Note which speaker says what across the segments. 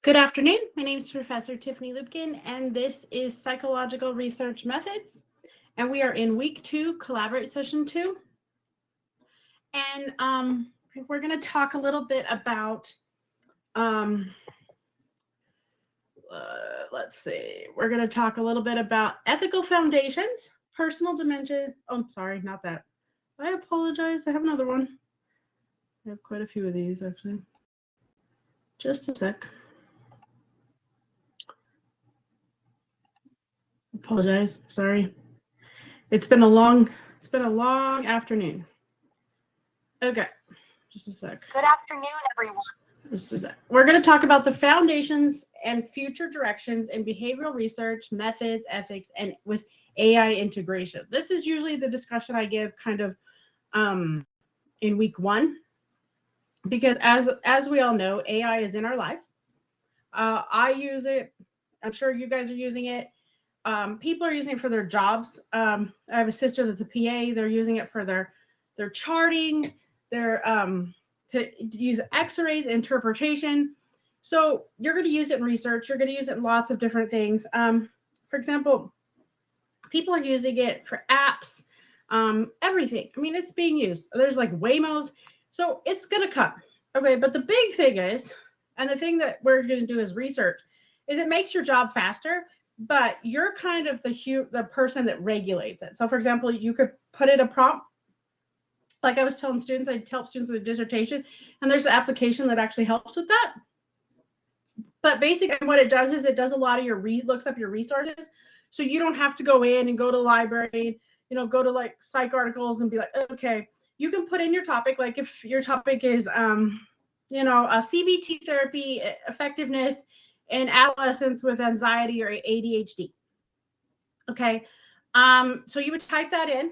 Speaker 1: Good afternoon. My name is Professor Tiffany Lubkin, and this is Psychological Research Methods. And we are in week 2, Collaborate Session 2. And we're going to talk a little bit about, let's see, we're going to talk a little bit about ethical foundations, personal dimension. Oh, sorry, not that. I apologize. I have another one. I have quite a few of these, actually. Just a sec. Apologize. Sorry. It's been a long afternoon. Okay, just a sec.
Speaker 2: Good afternoon, everyone.
Speaker 1: Just a sec. We're going to talk about the foundations and future directions in behavioral research, methods, ethics, and with AI integration. This is usually the discussion I give kind of in week 1, because as we all know, AI is in our lives. I use it. I'm sure you guys are using it. People are using it for their jobs. I have a sister that's a PA. They're using it for their charting, their to use X-rays, interpretation. So you're going to use it in research. You're going to use it in lots of different things. For example, people are using it for apps, everything. I mean, it's being used. There's like Waymos. So it's going to come. Okay, but the big thing is, and the thing that we're going to do is research, is it makes your job faster, but you're kind of the person that regulates it. So for example, you could put in a prompt. Like I was telling students, I'd help students with a dissertation, and there's an application that actually helps with that. But basically what it does is it does a lot of your looks up your resources. So you don't have to go in and go to the library, go to like psych articles and be like, okay, you can put in your topic. Like if your topic is, a CBT therapy effectiveness in adolescents with anxiety or ADHD. Okay. So you would type that in.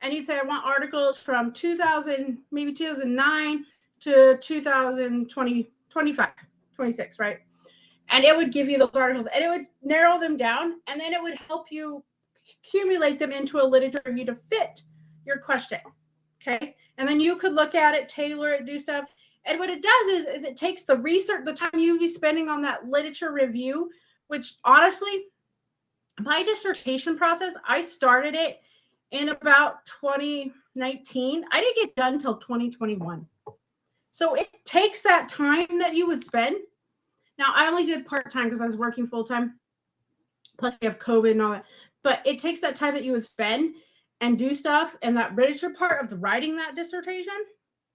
Speaker 1: And you'd say, I want articles from 2009 to 2020, 25, 26, right? And it would give you those articles and it would narrow them down, and then it would help you accumulate them into a literature review to fit your question, okay? And then you could look at it, tailor it, do stuff. And what it does is it takes the research, the time you'd be spending on that literature review, which honestly, my dissertation process, I started it in about 2019. I didn't get done until 2021. So it takes that time that you would spend. Now, I only did part-time because I was working full-time. Plus, we have COVID and all that. But it takes that time that you would spend and do stuff, and that literature part of writing that dissertation,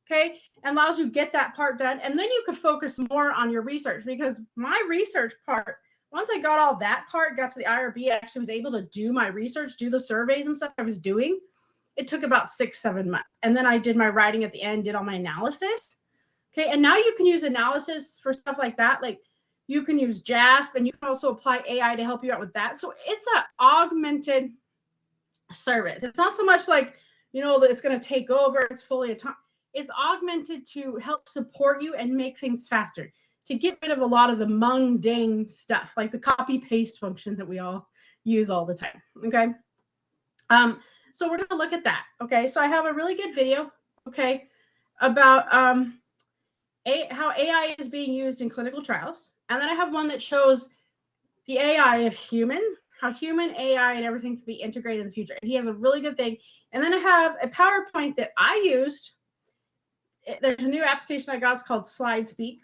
Speaker 1: okay, and allows you to get that part done. And then you could focus more on your research, because my research part, once I got all that part, got to the IRB, I actually was able to do my research, do the surveys and stuff I was doing. It took about 6-7 months. And then I did my writing at the end, did all my analysis. Okay, and now you can use analysis for stuff like that. Like you can use JASP, and you can also apply AI to help you out with that. So it's an augmented service. It's not so much like, that it's going to take over, it's fully autonomous. It's augmented to help support you and make things faster, to get rid of a lot of the mundane stuff, like the copy paste function that we all use all the time. Okay. So we're going to look at that. Okay. So I have a really good video, okay, about how AI is being used in clinical trials. And then I have one that shows the AI of how human AI and everything can be integrated in the future. And he has a really good thing. And then I have a PowerPoint that I used. There's a new application I got. It's called SlideSpeak.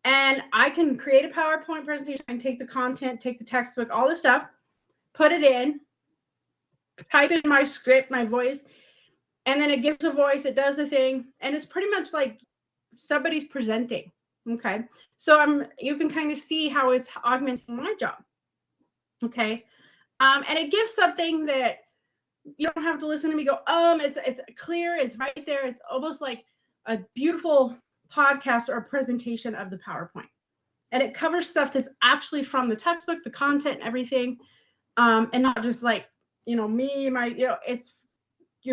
Speaker 1: And I can create a PowerPoint presentation. I can take the content, take the textbook, all this stuff, put it in, type in my script, my voice, and then it gives a voice, it does the thing, and it's pretty much like somebody's presenting, okay? So you can kind of see how it's augmenting my job, okay? And it gives something that you don't have to listen to me go, it's clear, it's right there, it's almost like a beautiful podcast or a presentation of the PowerPoint. And it covers stuff that's actually from the textbook, the content, and everything, and not just like, you're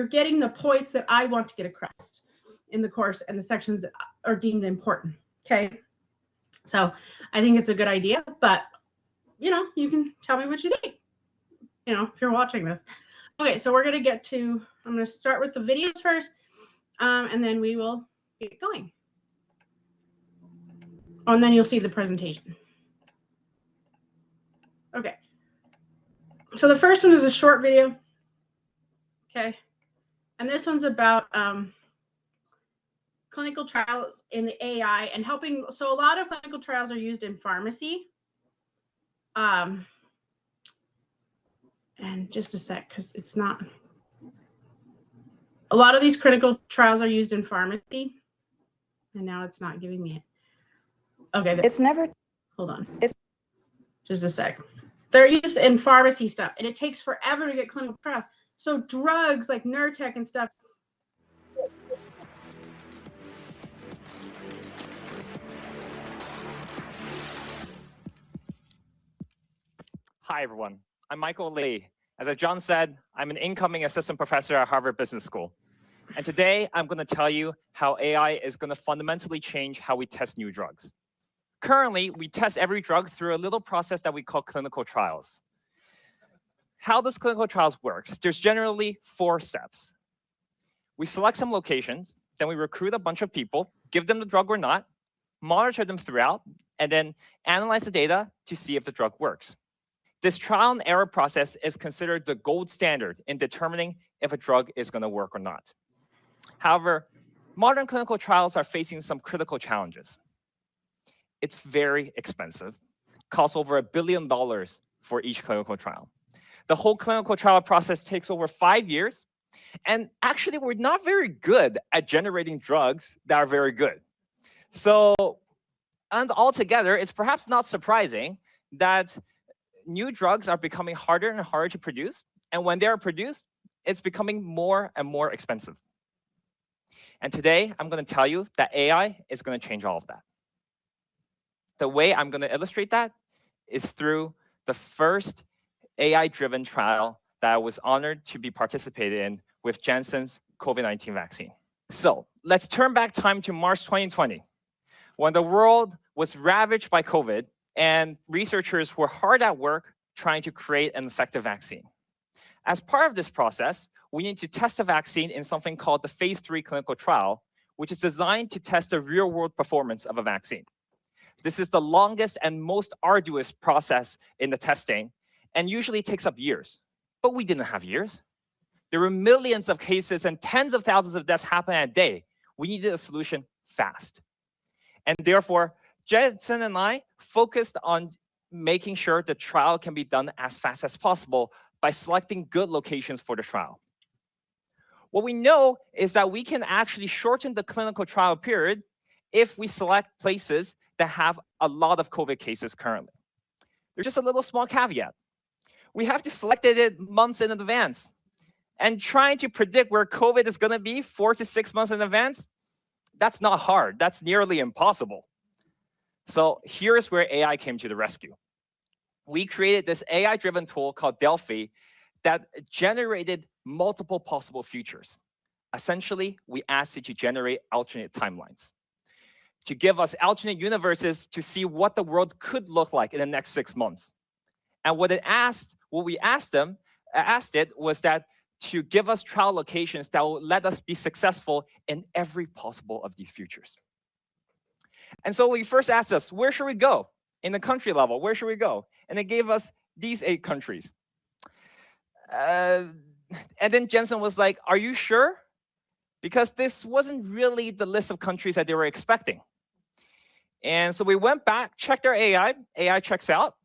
Speaker 1: getting the points that I want to get across in the course and the sections that are deemed important, okay? So I think it's a good idea, but, you can tell me what you think, if you're watching this. Okay, so we're going to I'm going to start with the videos first, and then we will get going. and then you'll see the presentation. Okay. So the first one is a short video. Okay. And this one's about clinical trials in the AI and helping. So a lot of clinical trials are used in pharmacy. And just a sec, because it's not. A lot of these clinical trials are used in pharmacy. And now it's not giving me it. Okay.
Speaker 2: It's never.
Speaker 1: Hold on. Just a sec. They're used in pharmacy stuff, and it takes forever to get clinical trials. So drugs like Nurtec and stuff.
Speaker 3: Hi, everyone. I'm Michael Lee. As John said, I'm an incoming assistant professor at Harvard Business School. And today, I'm going to tell you how AI is going to fundamentally change how we test new drugs. Currently, we test every drug through a little process that we call clinical trials. How does clinical trials work? There's generally 4 steps. We select some locations, then we recruit a bunch of people, give them the drug or not, monitor them throughout, and then analyze the data to see if the drug works. This trial and error process is considered the gold standard in determining if a drug is going to work or not. However, modern clinical trials are facing some critical challenges. It's very expensive, costs over $1 billion for each clinical trial. The whole clinical trial process takes over 5 years, and actually we're not very good at generating drugs that are very good. So, and altogether, it's perhaps not surprising that new drugs are becoming harder and harder to produce, and when they are produced, it's becoming more and more expensive. And today, I'm going to tell you that AI is going to change all of that. The way I'm going to illustrate that is through the first AI-driven trial that I was honored to be participated in with Janssen's COVID-19 vaccine. So let's turn back time to March 2020, when the world was ravaged by COVID and researchers were hard at work trying to create an effective vaccine. As part of this process, we need to test a vaccine in something called the phase 3 clinical trial, which is designed to test the real-world performance of a vaccine. This is the longest and most arduous process in the testing, and usually takes up years. But we didn't have years. There were millions of cases and tens of thousands of deaths happening a day. We needed a solution fast. And therefore, Janssen and I focused on making sure the trial can be done as fast as possible by selecting good locations for the trial. What we know is that we can actually shorten the clinical trial period if we select places that have a lot of COVID cases currently. There's just a little small caveat. We have to select it months in advance. And trying to predict where COVID is going to be 4 to 6 months in advance, that's not hard. That's nearly impossible. So here's where AI came to the rescue. We created this AI-driven tool called Delphi that generated multiple possible futures. Essentially, we asked it to generate alternate timelines, to give us alternate universes to see what the world could look like in the next 6 months. And what we asked it was that to give us trial locations that will let us be successful in every possible of these futures. And so we first asked us, where should we go? In the country level, where should we go? And it gave us these 8 countries. And then Janssen was like, are you sure? Because this wasn't really the list of countries that they were expecting. And so we went back, checked our AI checks out,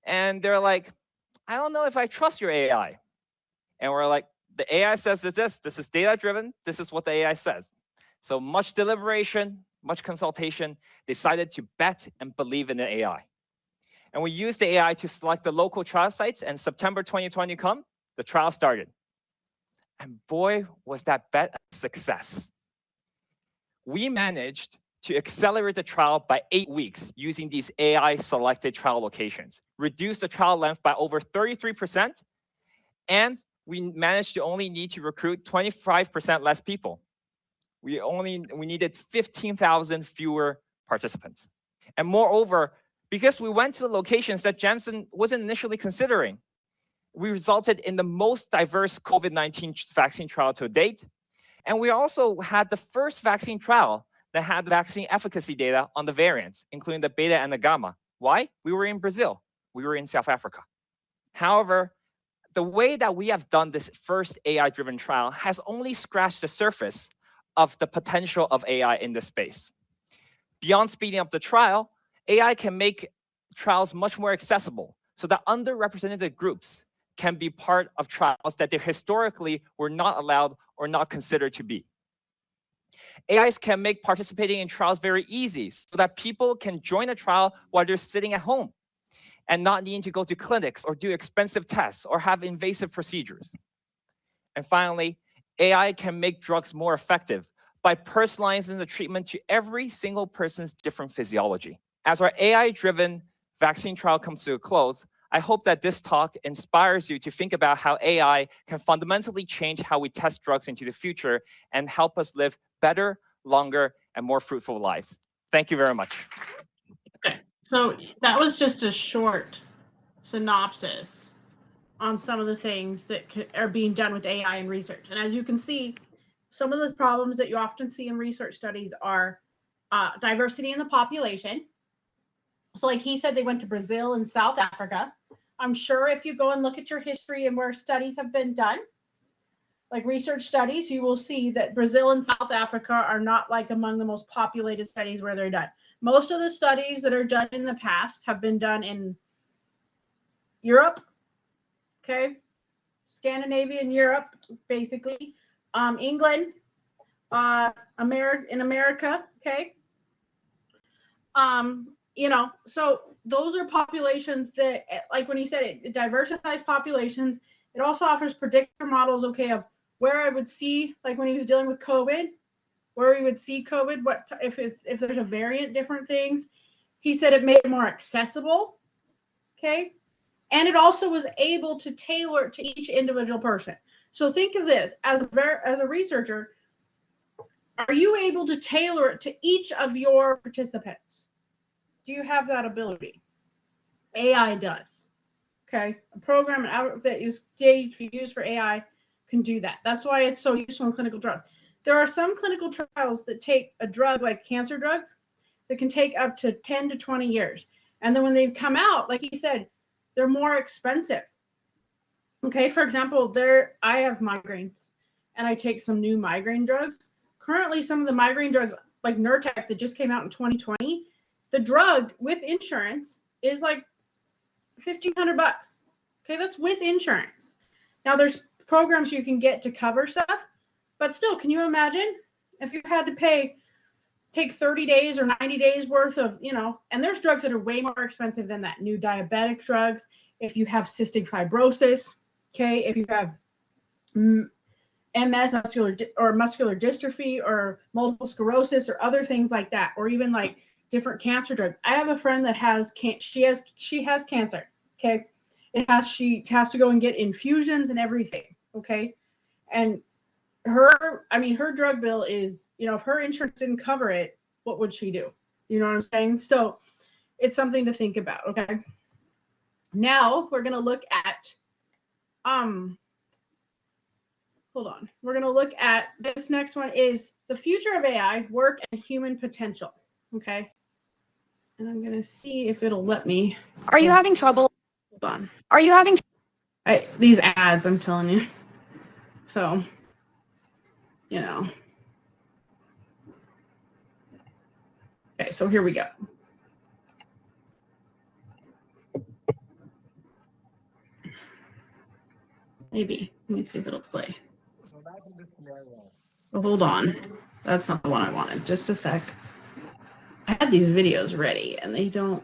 Speaker 3: and they're like, I don't know if I trust your AI. And we're like, the AI says this is data-driven, this is what the AI says. So much deliberation, much consultation, decided to bet and believe in the AI. And we used the AI to select the local trial sites, and September 2020 come, the trial started. And boy, was that bet a success. We managed to accelerate the trial by 8 weeks using these AI-selected trial locations, reduce the trial length by over 33%, and we managed to only need to recruit 25% less people. We needed 15,000 fewer participants. And moreover, because we went to the locations that Janssen wasn't initially considering, we resulted in the most diverse COVID-19 vaccine trial to date. And we also had the first vaccine trial that had vaccine efficacy data on the variants, including the beta and the gamma. Why? We were in Brazil. We were in South Africa. However, the way that we have done this first AI-driven trial has only scratched the surface of the potential of AI in this space. Beyond speeding up the trial, AI can make trials much more accessible so that underrepresented groups can be part of trials that they historically were not allowed or not considered to be. AIs can make participating in trials very easy so that people can join a trial while they're sitting at home and not needing to go to clinics or do expensive tests or have invasive procedures. And finally, AI can make drugs more effective by personalizing the treatment to every single person's different physiology. As our AI-driven vaccine trial comes to a close, I hope that this talk inspires you to think about how AI can fundamentally change how we test drugs into the future and help us live better, longer, and more fruitful lives. Thank you very much.
Speaker 1: Okay, so that was just a short synopsis on some of the things that are being done with AI in research. And as you can see, some of the problems that you often see in research studies are diversity in the population. So like he said, they went to Brazil and South Africa. I'm sure if you go and look at your history and where studies have been done, like research studies, you will see that Brazil and South Africa are not like among the most populated studies where they're done. Most of the studies that are done in the past have been done in Europe, okay, Scandinavian Europe, basically, England, in America, okay. You know, so those are populations that, like when he said it diversifies populations. It also offers predictor models, okay, of where I would see, like when he was dealing with COVID, where we would see COVID, what if there's a variant, different things. He said it made it more accessible, okay, and it also was able to tailor it to each individual person. So think of this as a researcher, are you able to tailor it to each of your participants? Do you have that ability? AI does. Okay, a program that is used for AI can do that. That's why it's so useful in clinical trials. There are some clinical trials that take a drug like cancer drugs that can take up to 10 to 20 years. And then when they come out, like he said, they're more expensive. Okay, for example, I have migraines and I take some new migraine drugs. Currently, some of the migraine drugs like Nurtec that just came out in 2020, the drug with insurance is like $1,500. Okay, that's with insurance. Now there's programs you can get to cover stuff, but still, can you imagine if you had to take 30 days or 90 days worth of, you know, and there's drugs that are way more expensive than that. New diabetic drugs, if you have cystic fibrosis, okay, if you have MS, muscular dystrophy, or multiple sclerosis, or other things like that, or even like different cancer drugs. I have a friend that she has cancer. Okay, she has to go and get infusions and everything. Okay, and her drug bill is, you know, if her insurance didn't cover it, what would she do? You know what I'm saying? So it's something to think about. Okay, now we're gonna look at hold on. We're gonna look at this next one is the future of AI, work and human potential. Okay. And I'm gonna see if it'll let me.
Speaker 2: Are you having trouble?
Speaker 1: Hold on.
Speaker 2: Are you having
Speaker 1: these ads, I'm telling you. So, you know. Okay, so here we go. Maybe. Let me see if it'll play. Oh, hold on. That's not the one I wanted. Just a sec. I had these videos ready and they don't.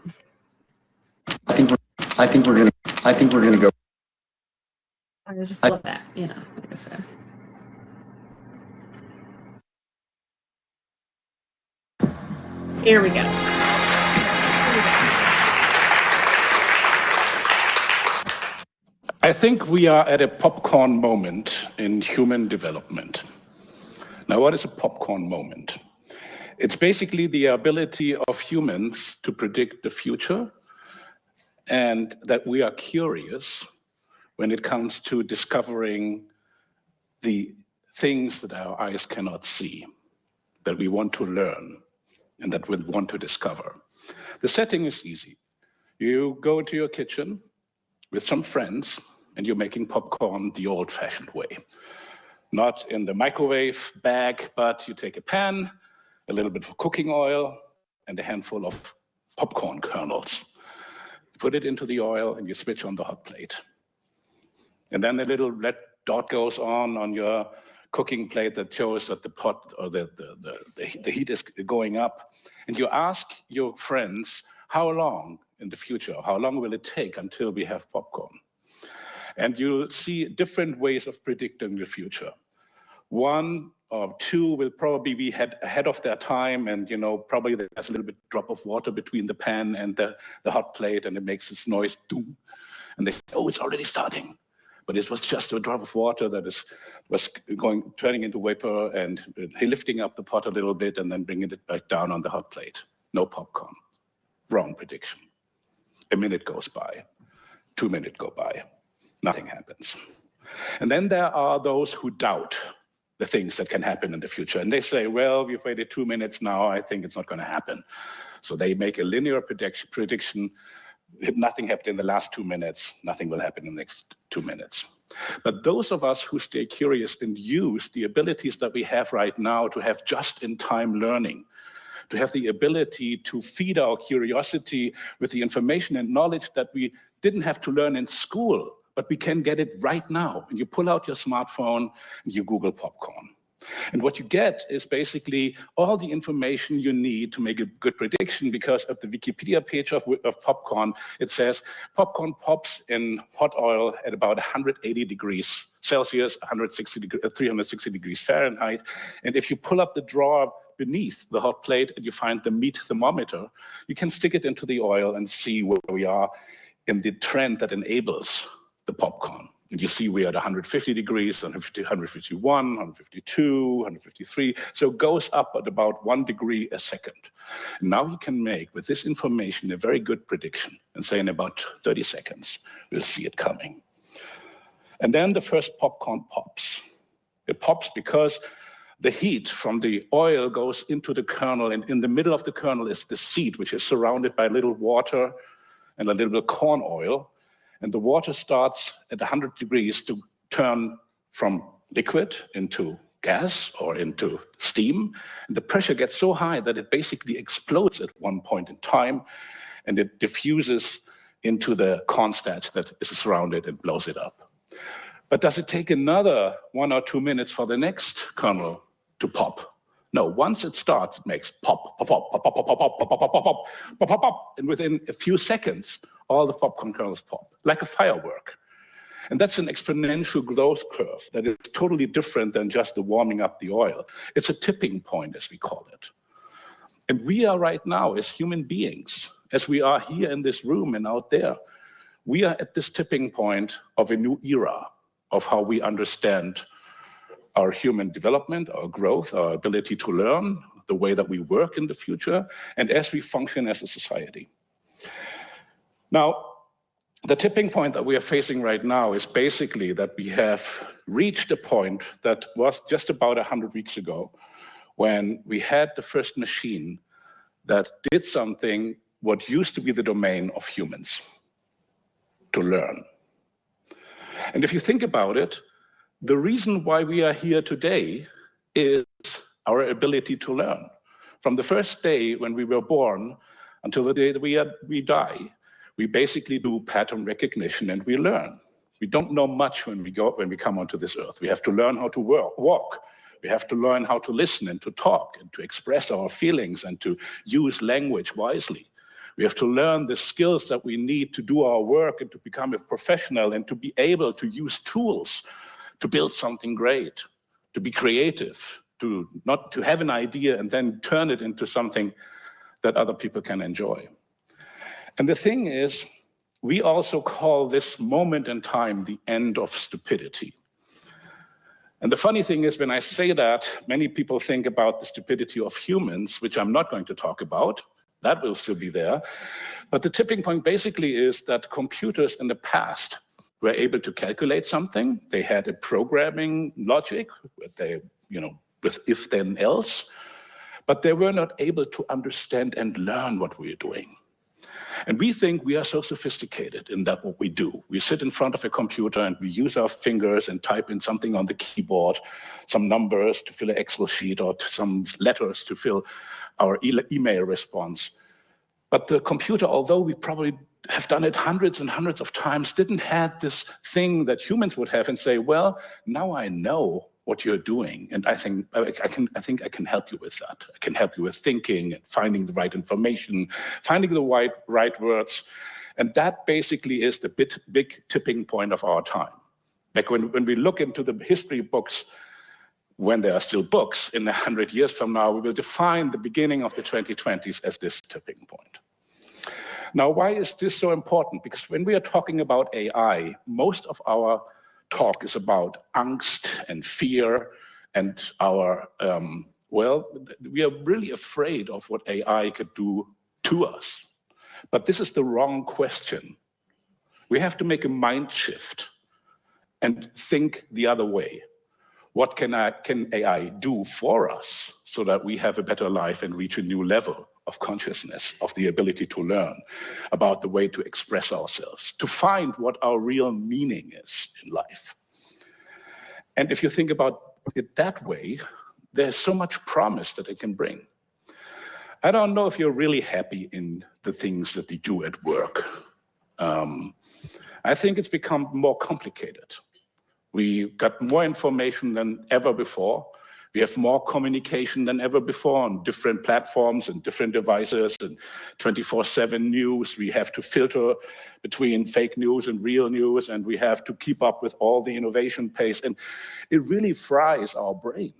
Speaker 4: I think we're gonna go.
Speaker 1: I just love that, you know, like I said. Here we go.
Speaker 5: I think we are at a popcorn moment in human development. Now, what is a popcorn moment? It's basically the ability of humans to predict the future, and that we are curious when it comes to discovering the things that our eyes cannot see. that we want to learn and that we want to discover. The setting is easy. You go into your kitchen with some friends and you're making popcorn the old-fashioned way. Not in the microwave bag, but you take a pan, a little bit of cooking oil, and a handful of popcorn kernels. You put it into the oil and you switch on the hot plate. And then a little red dot goes on your cooking plate that shows that the pot or the heat is going up. And you ask your friends, how long in the future, how long will it take until we have popcorn? And you'll see different ways of predicting the future. One or two will probably be ahead of their time, and probably there's a little bit drop of water between the pan and the hot plate, and it makes this noise, doom. And they say, oh, it's already starting. But it was just a drop of water that was turning into vapor and lifting up the pot a little bit and then bringing it back down on the hot plate. No popcorn. Wrong prediction. A minute goes by. 2 minutes go by. Nothing happens. And then there are those who doubt the things that can happen in the future. And they say, well, we've waited 2 minutes now. I think it's not going to happen. So they make a linear prediction. If nothing happened in the last 2 minutes, nothing will happen in the next 2 minutes. But those of us who stay curious and use the abilities that we have right now to have just-in-time learning, to have the ability to feed our curiosity with the information and knowledge that we didn't have to learn in school, but we can get it right now. And you pull out your smartphone and you Google popcorn. And what you get is basically all the information you need to make a good prediction, because at the Wikipedia page of popcorn, it says popcorn pops in hot oil at about 180 degrees Celsius, 360 degrees Fahrenheit. And if you pull up the drawer beneath the hot plate and you find the meat thermometer, you can stick it into the oil and see where we are in the trend that enables the popcorn. And you see we're at 150 degrees, 151, 152, 153. So it goes up at about 1 degree a second. And now you can make, with this information, a very good prediction and say in about 30 seconds, we'll see it coming. And then the first popcorn pops. It pops because the heat from the oil goes into the kernel, and in the middle of the kernel is the seed, which is surrounded by a little water and a little bit of corn oil. And the water starts at 100 degrees to turn from liquid into gas or into steam. And the pressure gets so high that it basically explodes at one point in time, and it diffuses into the cornstarch that is surrounded and blows it up. But does it take another 1 or 2 minutes for the next kernel to pop? No, once it starts, it makes pop, pop, pop, pop, pop, pop, pop, pop, pop, pop, pop, pop, pop, pop, pop. And within a few seconds, all the popcorn kernels pop, like a firework. And that's an exponential growth curve that is totally different than just the warming up the oil. It's a tipping point, as we call it. And we are right now, as human beings, as we are here in this room and out there, we are at this tipping point of a new era of how we understand our human development, our growth, our ability to learn, the way that we work in the future, and as we function as a society. Now, the tipping point that we are facing right now is basically that we have reached a point that was just about 100 weeks ago, when we had the first machine that did something what used to be the domain of humans, to learn. And if you think about it, the reason why we are here today is our ability to learn. From the first day when we were born until the day that we die, we basically do pattern recognition and we learn. We don't know much when we come onto this earth. We have to learn how to walk. We have to learn how to listen and to talk and to express our feelings and to use language wisely. We have to learn the skills that we need to do our work and to become a professional and to be able to use tools to build something great, to be creative, to not to have an idea and then turn it into something that other people can enjoy. And the thing is, we also call this moment in time the end of stupidity. And the funny thing is, when I say that, many people think about the stupidity of humans, which I'm not going to talk about. That will still be there. But the tipping point basically is that computers in the past were able to calculate something. They had a programming logic with if then else. but they were not able to understand and learn what we are doing. And we think we are so sophisticated in that what we do. We sit in front of a computer and we use our fingers and type in something on the keyboard, some numbers to fill an Excel sheet or some letters to fill our email response. But the computer, although we probably have done it hundreds and hundreds of times, didn't have this thing that humans would have and say, well, now I know what you're doing, and I think I can help you with that. I can help you with thinking and finding the right information, finding the right words, and that basically is the big tipping point of our time. Like when we look into the history books, when there are still books, in 100 years from now, we will define the beginning of the 2020s as this tipping point. Now, why is this so important? Because when we are talking about AI, most of our talk is about angst and fear and our, well, we are really afraid of what AI could do to us. But this is the wrong question. We have to make a mind shift and think the other way. What can AI do for us so that we have a better life and reach a new level of consciousness, of the ability to learn, about the way to express ourselves, to find what our real meaning is in life? And if you think about it that way, there's so much promise that it can bring. I don't know if you're really happy in the things that you do at work. I think it's become more complicated. We got more information than ever before. We have more communication than ever before on different platforms and different devices and 24/7 news. We have to filter between fake news and real news, and we have to keep up with all the innovation pace. And it really fries our brain.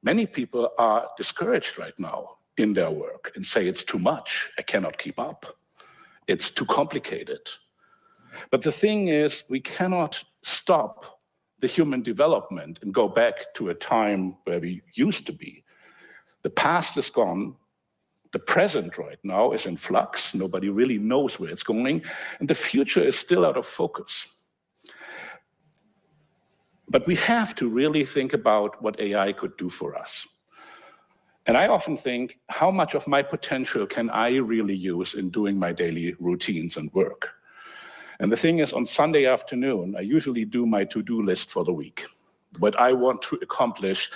Speaker 5: Many people are discouraged right now in their work and say it's too much. I cannot keep up. It's too complicated. But the thing is, we cannot stop the human development and go back to a time where we used to be. The past is gone. The present right now is in flux. Nobody really knows where it's going. And the future is still out of focus. But we have to really think about what AI could do for us. And I often think, how much of my potential can I really use in doing my daily routines and work? And the thing is, on Sunday afternoon, I usually do my to-do list for the week, what I want to accomplish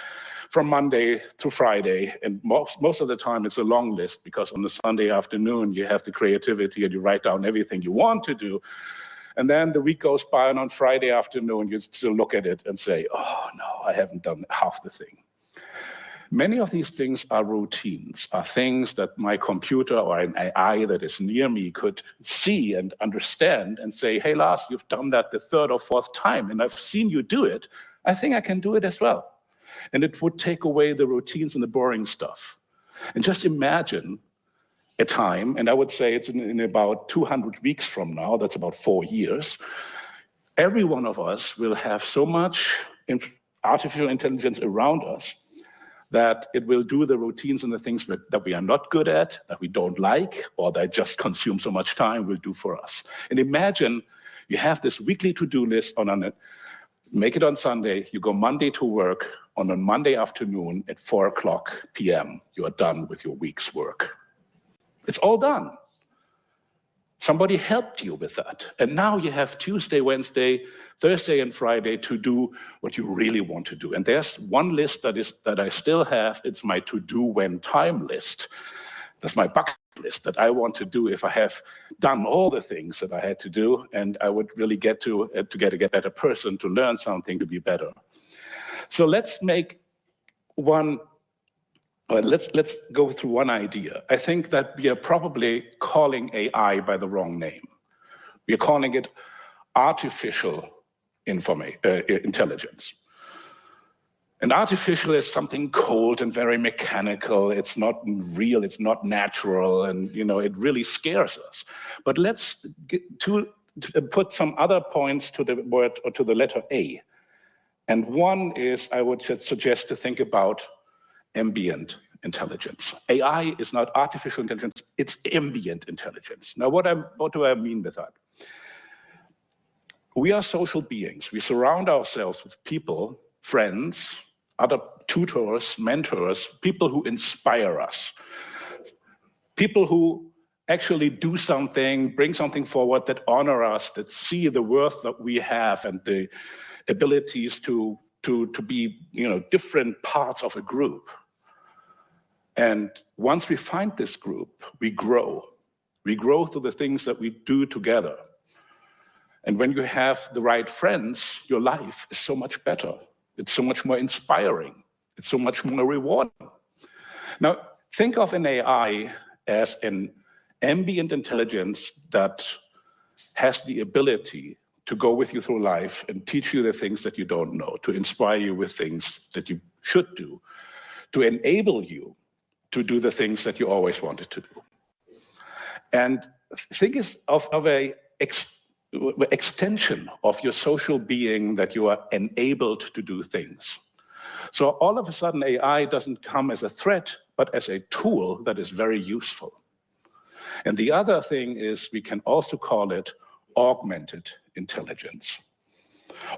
Speaker 5: from Monday to Friday. And most of the time, it's a long list, because on the Sunday afternoon, you have the creativity and you write down everything you want to do. And then the week goes by, and on Friday afternoon, you still look at it and say, oh, no, I haven't done half the thing. Many of these things are routines, are things that my computer or an AI that is near me could see and understand and say, hey, Lars, you've done that the third or fourth time, and I've seen you do it. I think I can do it as well. And it would take away the routines and the boring stuff. And just imagine a time, and I would say it's in about 200 weeks from now, that's about 4 years, every one of us will have so much artificial intelligence around us that it will do the routines and the things that we are not good at, that we don't like, or that just consume so much time will do for us. And imagine you have this weekly to-do list make it on Sunday, you go Monday to work, on a Monday afternoon at 4:00 p.m., you are done with your week's work. It's all done. Somebody helped you with that. And now you have Tuesday, Wednesday, Thursday, and Friday to do what you really want to do. And there's one list that I still have. It's my to-do when time list. That's my bucket list that I want to do if I have done all the things that I had to do, and I would really get to get a better person, to learn something, to be better. So let's go through one idea. I think that we are probably calling AI by the wrong name. We are calling it artificial intelligence. And artificial is something cold and very mechanical. It's not real, it's not natural, and it really scares us. But let's put some other points to the word, or to the letter A. And one is, I would just suggest to think about ambient intelligence. AI is not artificial intelligence, it's ambient intelligence. Now, what do I mean with that? We are social beings. We surround ourselves with people, friends, other tutors, mentors, people who inspire us, people who actually do something, bring something forward that honor us, that see the worth that we have and the abilities to be, different parts of a group. And once we find this group, we grow. We grow through the things that we do together. And when you have the right friends, your life is so much better. It's so much more inspiring. It's so much more rewarding. Now, think of an AI as an ambient intelligence that has the ability to go with you through life and teach you the things that you don't know, to inspire you with things that you should do, to enable you to do the things that you always wanted to do. And think of a extension of your social being, that you are enabled to do things. So all of a sudden, AI doesn't come as a threat, but as a tool that is very useful. And the other thing is, we can also call it augmented intelligence.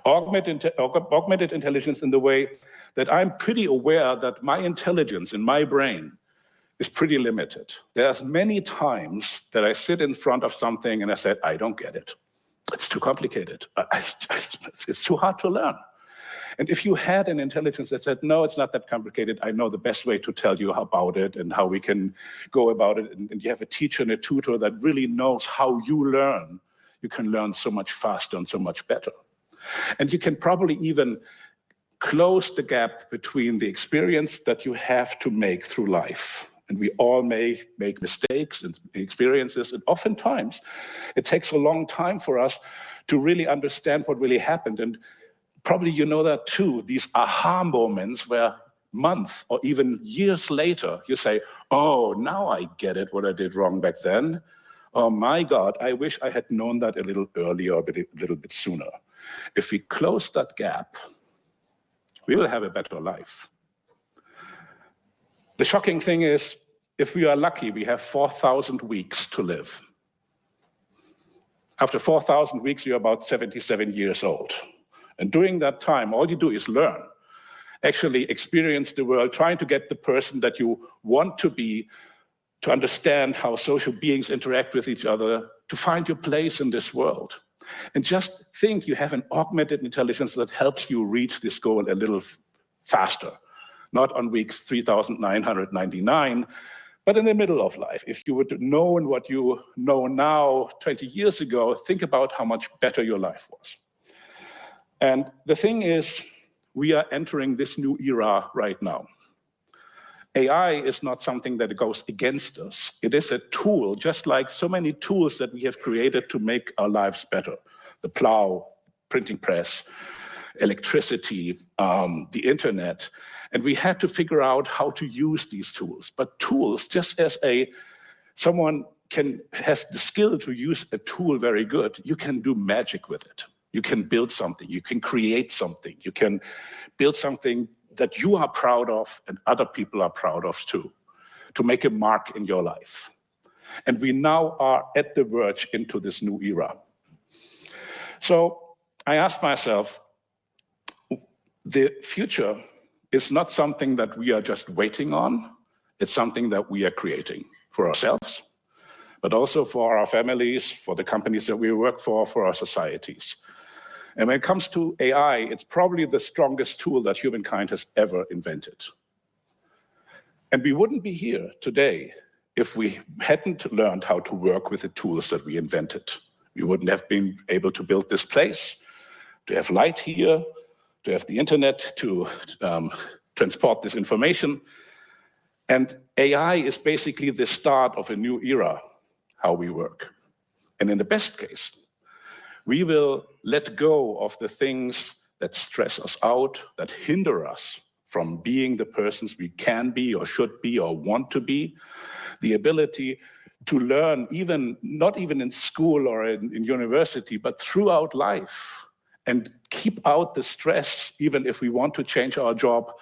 Speaker 5: Augmented intelligence in the way that I'm pretty aware that my intelligence in my brain is pretty limited. There's many times that I sit in front of something and I said, I don't get it. It's too complicated. It's too hard to learn. And if you had an intelligence that said, no, it's not that complicated, I know the best way to tell you about it and how we can go about it, and you have a teacher and a tutor that really knows how you learn, you can learn so much faster and so much better. And you can probably even close the gap between the experience that you have to make through life. And we all may make mistakes and experiences, and oftentimes it takes a long time for us to really understand what really happened. And probably you know that too, these aha moments where months or even years later, you say, oh, now I get it, what I did wrong back then. Oh my God, I wish I had known that a little earlier, a little bit sooner. If we close that gap, we will have a better life. The shocking thing is, if we are lucky, we have 4,000 weeks to live. After 4,000 weeks, you're about 77 years old. And during that time, all you do is learn, actually experience the world, trying to get the person that you want to be, to understand how social beings interact with each other, to find your place in this world. And just think, you have an augmented intelligence that helps you reach this goal a little faster, not on week 3,999, but in the middle of life. If you would have known what you know now 20 years ago, think about how much better your life was. And the thing is, we are entering this new era right now. AI is not something that goes against us. It is a tool, just like so many tools that we have created to make our lives better. The plow, printing press, electricity, the internet. And we had to figure out how to use these tools. But tools, just as someone has the skill to use a tool very good, you can do magic with it. You can build something, you can create something, you can build something that you are proud of and other people are proud of too, to make a mark in your life. And we now are at the verge into this new era. So I asked myself, the future is not something that we are just waiting on, it's something that we are creating for ourselves, but also for our families, for the companies that we work for our societies. And when it comes to AI, it's probably the strongest tool that humankind has ever invented. And we wouldn't be here today if we hadn't learned how to work with the tools that we invented. We wouldn't have been able to build this place, to have light here, to have the internet, to transport this information. And AI is basically the start of a new era, how we work. And in the best case, we will let go of the things that stress us out, that hinder us from being the persons we can be or should be or want to be. The ability to learn, not even in school or in university, but throughout life, and keep out the stress. Even if we want to change our job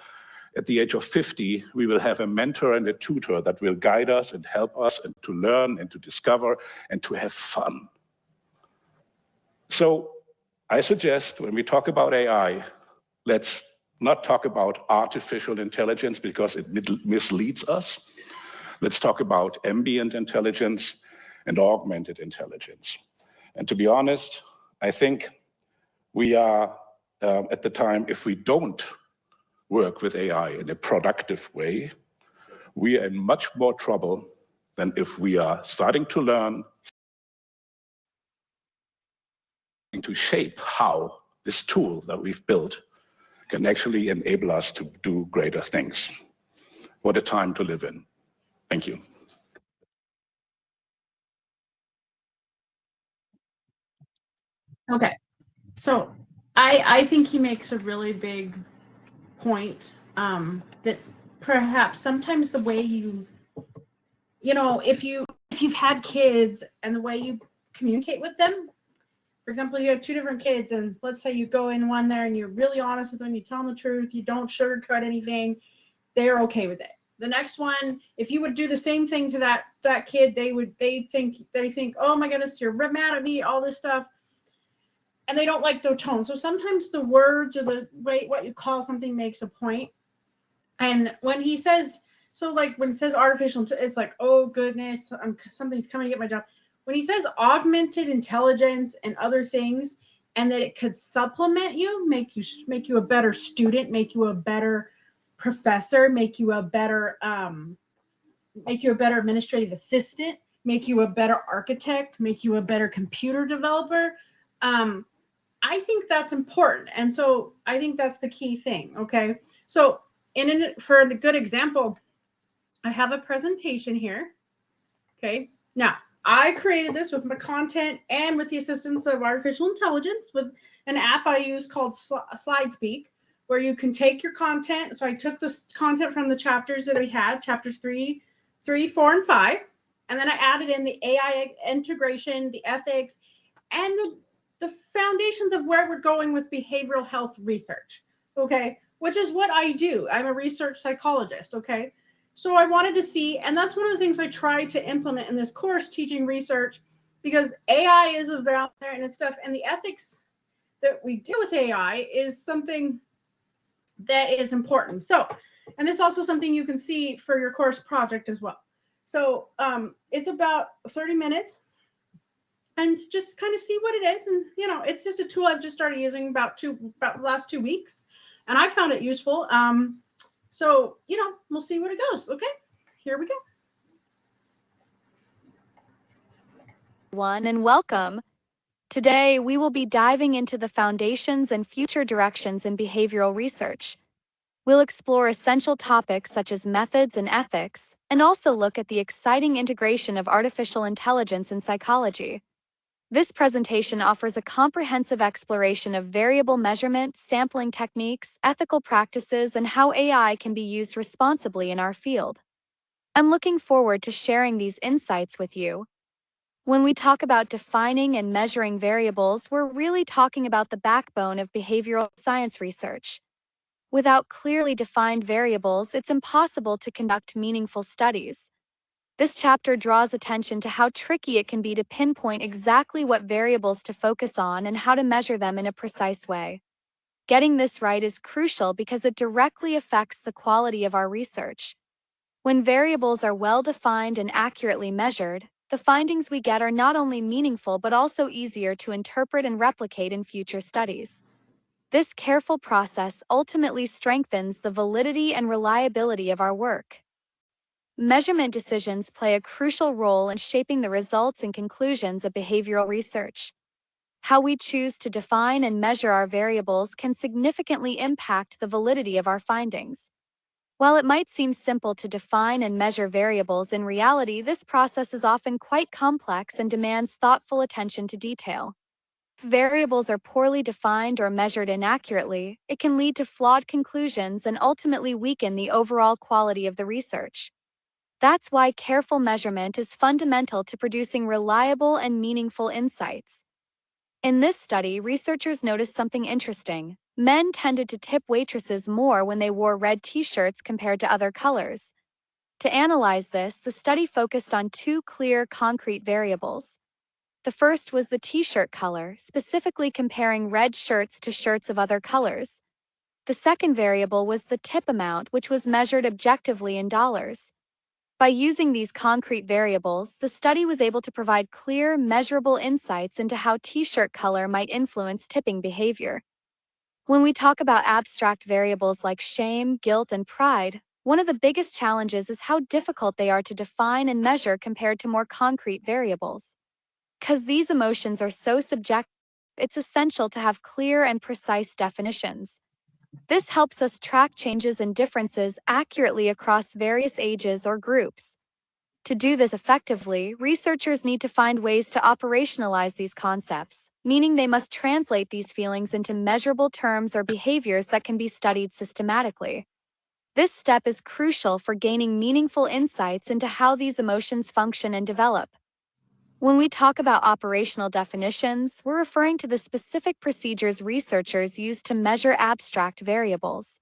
Speaker 5: at the age of 50, we will have a mentor and a tutor that will guide us and help us and to learn and to discover and to have fun. So I suggest when we talk about AI, let's not talk about artificial intelligence because it misleads us. Let's talk about ambient intelligence and augmented intelligence. And to be honest, I think we are at the time, if we don't work with AI in a productive way, we are in much more trouble than if we are starting to learn, to shape how this tool that we've built can actually enable us to do greater things. What a time to live in. Thank you.
Speaker 1: Okay, so I think he makes a really big point, that perhaps sometimes the way you know, if you've had kids and the way you communicate with them, for example, you have two different kids, and let's say you go in one there and you're really honest with them, you tell them the truth, you don't sugarcoat anything, they're okay with it. The next one, if you would do the same thing to that kid, they think, oh my goodness, you're mad at me, all this stuff, and they don't like the tone. So sometimes the words or the way what you call something makes a point. And when he says, so like when it says artificial, it's like, oh goodness, something's coming to get my job. When he says augmented intelligence and other things, and that it could supplement you, make you a better student, make you a better professor, make you a better administrative assistant, make you a better architect, make you a better computer developer. I think that's important, and so I think that's the key thing. Okay, so for the good example, I have a presentation here. Okay, now I created this with my content and with the assistance of artificial intelligence with an app I use called SlideSpeak, where you can take your content. So I took this content from the chapters that we had, chapters 3, 4, and 5, and then I added in the AI integration, the ethics, and the foundations of where we're going with behavioral health research. Okay, which is what I do. I'm a research psychologist. Okay. So I wanted to see, and that's one of the things I tried to implement in this course, teaching research, because AI is out there and it's stuff, and the ethics that we do with AI is something that is important. So, and this is also something you can see for your course project as well. So it's about 30 minutes, and just kind of see what it is. And, you know, it's just a tool I've just started using about the last 2 weeks, and I found it useful. So, you know, we'll see where it goes. Okay, here we go.
Speaker 2: And welcome. Today, we will be diving into the foundations and future directions in behavioral research. We'll explore essential topics such as methods and ethics, and also look at the exciting integration of artificial intelligence in psychology. This presentation offers a comprehensive exploration of variable measurement, sampling techniques, ethical practices, and how AI can be used responsibly in our field. I'm looking forward to sharing these insights with you. When we talk about defining and measuring variables, we're really talking about the backbone of behavioral science research. Without clearly defined variables, it's impossible to conduct meaningful studies. This chapter draws attention to how tricky it can be to pinpoint exactly what variables to focus on and how to measure them in a precise way. Getting this right is crucial because it directly affects the quality of our research. When variables are well defined and accurately measured, the findings we get are not only meaningful but also easier to interpret and replicate in future studies. This careful process ultimately strengthens the validity and reliability of our work. Measurement decisions play a crucial role in shaping the results and conclusions of behavioral research. How we choose to define and measure our variables can significantly impact the validity of our findings. While it might seem simple to define and measure variables, in reality, this process is often quite complex and demands thoughtful attention to detail. If variables are poorly defined or measured inaccurately, it can lead to flawed conclusions and ultimately weaken the overall quality of the research. That's why careful measurement is fundamental to producing reliable and meaningful insights. In this study, researchers noticed something interesting. Men tended to tip waitresses more when they wore red t-shirts compared to other colors. To analyze this, the study focused on two clear, concrete variables. The first was the t-shirt color, specifically comparing red shirts to shirts of other colors. The second variable was the tip amount, which was measured objectively in dollars. By using these concrete variables, the study was able to provide clear, measurable insights into how t-shirt color might influence tipping behavior. When we talk about abstract variables like shame, guilt, and pride, one of the biggest challenges is how difficult they are to define and measure compared to more concrete variables. Because these emotions are so subjective, it's essential to have clear and precise definitions. This helps us track changes and differences accurately across various ages or groups. To do this effectively, researchers need to find ways to operationalize these concepts, meaning they must translate these feelings into measurable terms or behaviors that can be studied systematically. This step is crucial for gaining meaningful insights into how these emotions function and develop. When we talk about operational definitions, we're referring to the specific procedures researchers use to measure abstract variables.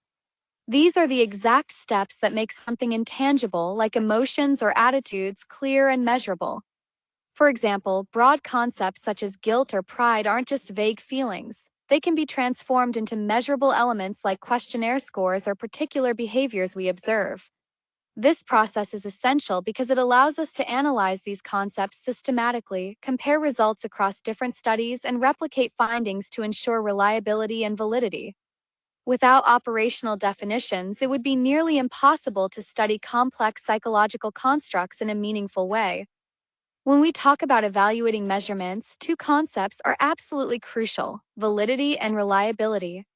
Speaker 2: These are the exact steps that make something intangible, like emotions or attitudes, clear and measurable. For example, broad concepts such as guilt or pride aren't just vague feelings. They can be transformed into measurable elements like questionnaire scores or particular behaviors we observe. This process is essential because it allows us to analyze these concepts systematically, compare results across different studies, and replicate findings to ensure reliability and validity. Without operational definitions, it would be nearly impossible to study complex psychological constructs in a meaningful way. When we talk about evaluating measurements, two concepts are absolutely crucial: validity and reliability.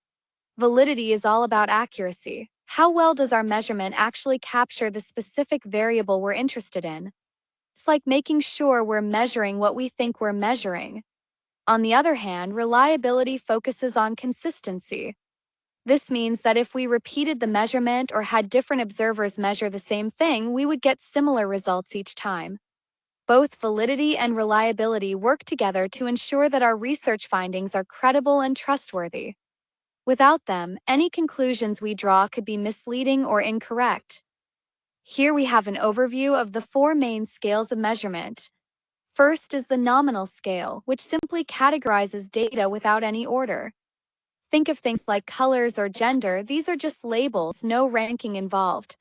Speaker 2: Validity is all about accuracy. How well does our measurement actually capture the specific variable we're interested in? It's like making sure we're measuring what we think we're measuring. On the other hand, reliability focuses on consistency. This means that if we repeated the measurement or had different observers measure the same thing, we would get similar results each time. Both validity and reliability work together to ensure that our research findings are credible and trustworthy. Without them, any conclusions we draw could be misleading or incorrect. Here we have an overview of the four main scales of measurement. First is the nominal scale, which simply categorizes data without any order. Think of things like colors or gender; these are just labels, no ranking involved.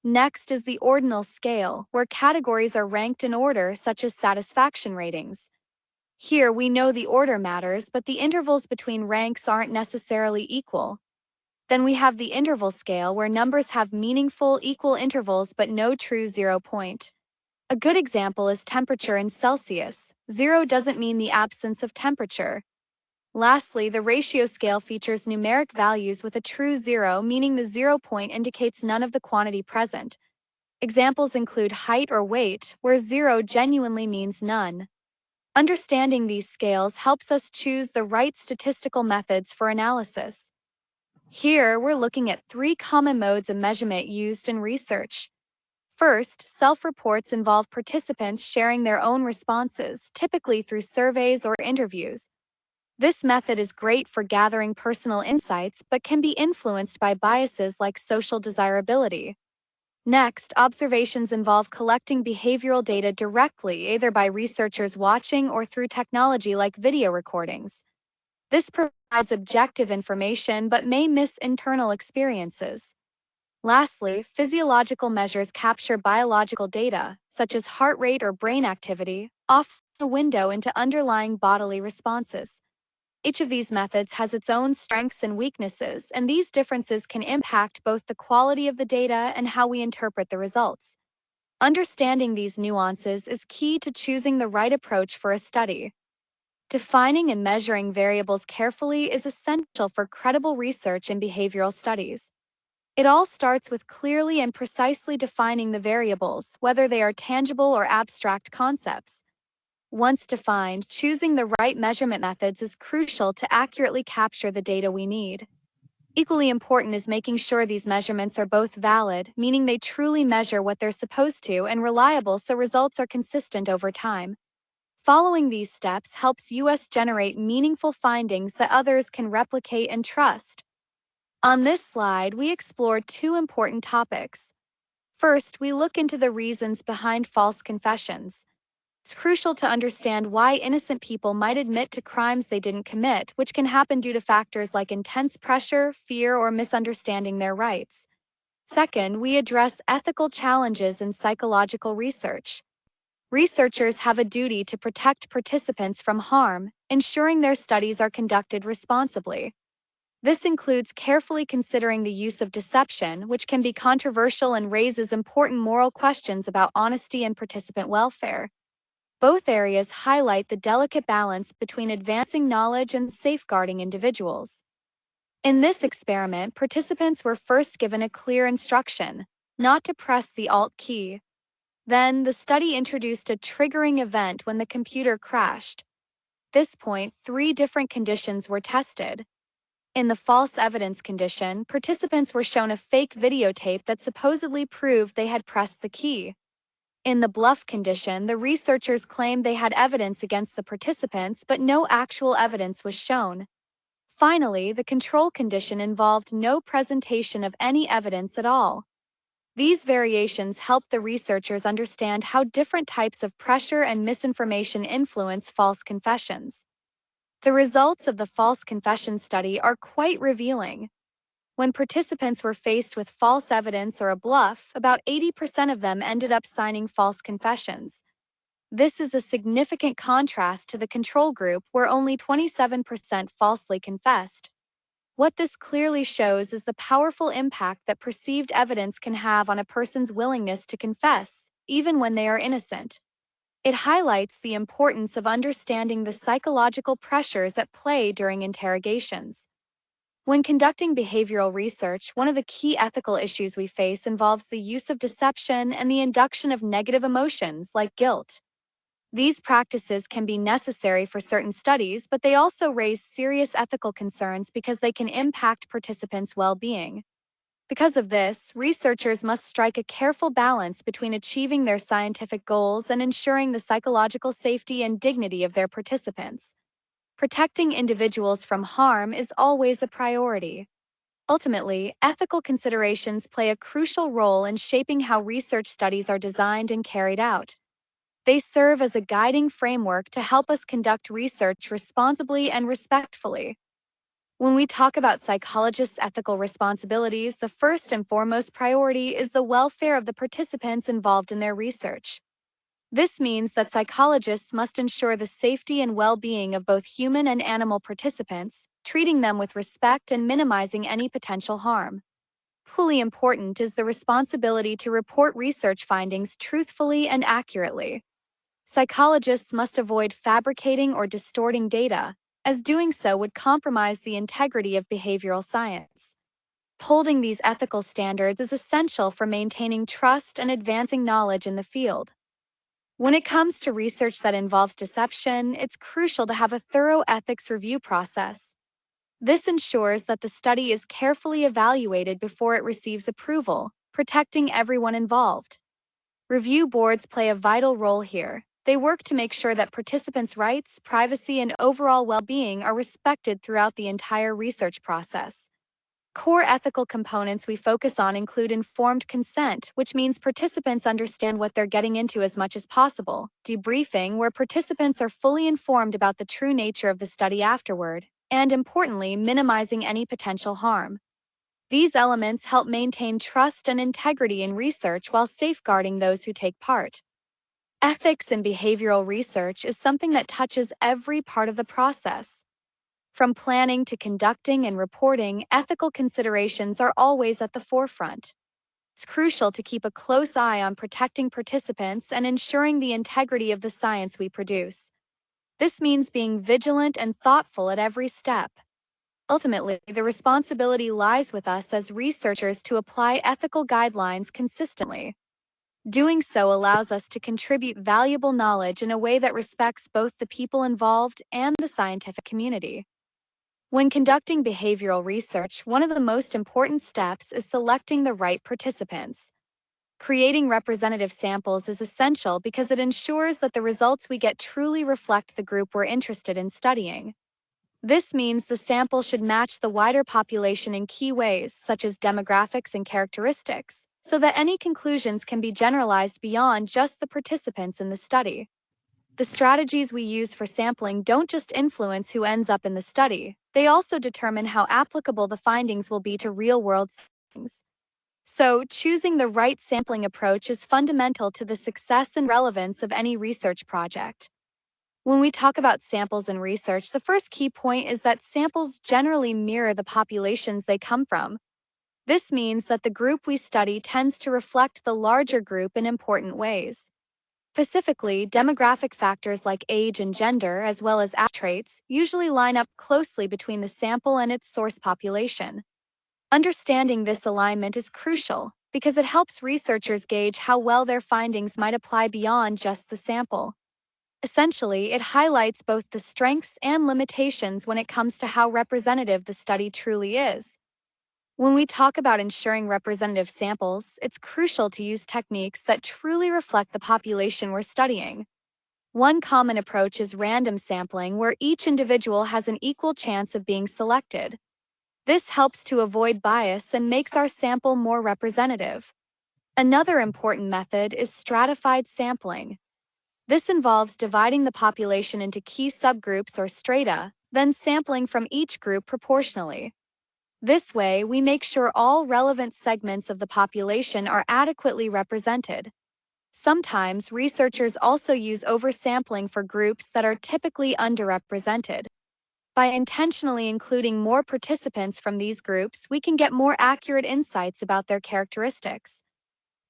Speaker 2: Next is the ordinal scale, where categories are ranked in order, such as satisfaction ratings. Here we know the order matters, but the intervals between ranks aren't necessarily equal. Then we have the interval scale, where numbers have meaningful, equal intervals but no true 0 point. A good example is temperature in Celsius. 0 doesn't mean the absence of temperature. Lastly, the ratio scale features numeric values with a true 0, meaning the 0 point indicates none of the quantity present. Examples include height or weight, where 0 genuinely means none. Understanding these scales helps us choose the right statistical methods for analysis. Here, we're looking at three common modes of measurement used in research. First, self-reports involve participants sharing their own responses, typically through surveys or interviews. This method is great for gathering personal insights, but can be influenced by biases like social desirability. Next, observations involve collecting behavioral data directly, either by researchers watching or through technology like video recordings. This provides objective information but may miss internal experiences. Lastly, physiological measures capture biological data, such as heart rate or brain activity, offering a window into underlying bodily responses. Each of these methods has its own strengths and weaknesses, and these differences can impact both the quality of the data and how we interpret the results. Understanding these nuances is key to choosing the right approach for a study. Defining and measuring variables carefully is essential for credible research in behavioral studies. It all starts with clearly and precisely defining the variables, whether they are tangible or abstract concepts. Once defined, choosing the right measurement methods is crucial to accurately capture the data we need. Equally important is making sure these measurements are both valid, meaning they truly measure what they're supposed to, and reliable so results are consistent over time. Following these steps helps us generate meaningful findings that others can replicate and trust. On this slide, we explore two important topics. First, we look into the reasons behind false confessions. It's crucial to understand why innocent people might admit to crimes they didn't commit, which can happen due to factors like intense pressure, fear, or misunderstanding their rights. Second, we address ethical challenges in psychological research. Researchers have a duty to protect participants from harm, ensuring their studies are conducted responsibly. This includes carefully considering the use of deception, which can be controversial and raises important moral questions about honesty and participant welfare. Both areas highlight the delicate balance between advancing knowledge and safeguarding individuals. In this experiment, participants were first given a clear instruction, not to press the Alt key. Then, the study introduced a triggering event when the computer crashed. At this point, 3 different conditions were tested. In the false evidence condition, participants were shown a fake videotape that supposedly proved they had pressed the key. In the bluff condition, the researchers claimed they had evidence against the participants, but no actual evidence was shown. Finally, the control condition involved no presentation of any evidence at all. These variations help the researchers understand how different types of pressure and misinformation influence false confessions. The results of the false confession study are quite revealing. When participants were faced with false evidence or a bluff, about 80% of them ended up signing false confessions. This is a significant contrast to the control group, where only 27% falsely confessed. What this clearly shows is the powerful impact that perceived evidence can have on a person's willingness to confess, even when they are innocent. It highlights the importance of understanding the psychological pressures at play during interrogations. When conducting behavioral research, one of the key ethical issues we face involves the use of deception and the induction of negative emotions like guilt. These practices can be necessary for certain studies, but they also raise serious ethical concerns because they can impact participants' well-being. Because of this, researchers must strike a careful balance between achieving their scientific goals and ensuring the psychological safety and dignity of their participants. Protecting individuals from harm is always a priority. Ultimately, ethical considerations play a crucial role in shaping how research studies are designed and carried out. They serve as a guiding framework to help us conduct research responsibly and respectfully. When we talk about psychologists' ethical responsibilities, the first and foremost priority is the welfare of the participants involved in their research. This means that psychologists must ensure the safety and well-being of both human and animal participants, treating them with respect and minimizing any potential harm. Equally important is the responsibility to report research findings truthfully and accurately. Psychologists must avoid fabricating or distorting data, as doing so would compromise the integrity of behavioral science. Upholding these ethical standards is essential for maintaining trust and advancing knowledge in the field. When it comes to research that involves deception, it's crucial to have a thorough ethics review process. This ensures that the study is carefully evaluated before it receives approval, protecting everyone involved. Review boards play a vital role here. They work to make sure that participants' rights, privacy, and overall well-being are respected throughout the entire research process. Core ethical components we focus on include informed consent, which means participants understand what they're getting into as much as possible, debriefing, where participants are fully informed about the true nature of the study afterward, and importantly, minimizing any potential harm. These elements help maintain trust and integrity in research while safeguarding those who take part. Ethics in behavioral research is something that touches every part of the process. From planning to conducting and reporting, ethical considerations are always at the forefront. It's crucial to keep a close eye on protecting participants and ensuring the integrity of the science we produce. This means being vigilant and thoughtful at every step. Ultimately, the responsibility lies with us as researchers to apply ethical guidelines consistently. Doing so allows us to contribute valuable knowledge in a way that respects both the people involved and the scientific community. When conducting behavioral research, one of the most important steps is selecting the right participants. Creating representative samples is essential because it ensures that the results we get truly reflect the group we're interested in studying. This means the sample should match the wider population in key ways, such as demographics and characteristics, so that any conclusions can be generalized beyond just the participants in the study. the strategies we use for sampling don't just influence who ends up in the study, they also determine how applicable the findings will be to real-world settings. So, choosing the right sampling approach is fundamental to the success and relevance of any research project. When we talk about samples in research, the first key point is that samples generally mirror the populations they come from. This means that the group we study tends to reflect the larger group in important ways. Specifically, demographic factors like age and gender, as well as traits, usually line up closely between the sample and its source population. Understanding this alignment is crucial because it helps researchers gauge how well their findings might apply beyond just the sample. Essentially, it highlights both the strengths and limitations when it comes to how representative the study truly is. When we talk about ensuring representative samples, it's crucial to use techniques that truly reflect the population we're studying. One common approach is random sampling, where each individual has an equal chance of being selected. This helps to avoid bias and makes our sample more representative. Another important method is stratified sampling. This involves dividing the population into key subgroups or strata, then sampling from each group proportionally. This way, we make sure all relevant segments of the population are adequately represented. Sometimes, researchers also use oversampling for groups that are typically underrepresented. By intentionally including more participants from these groups, we can get more accurate insights about their characteristics.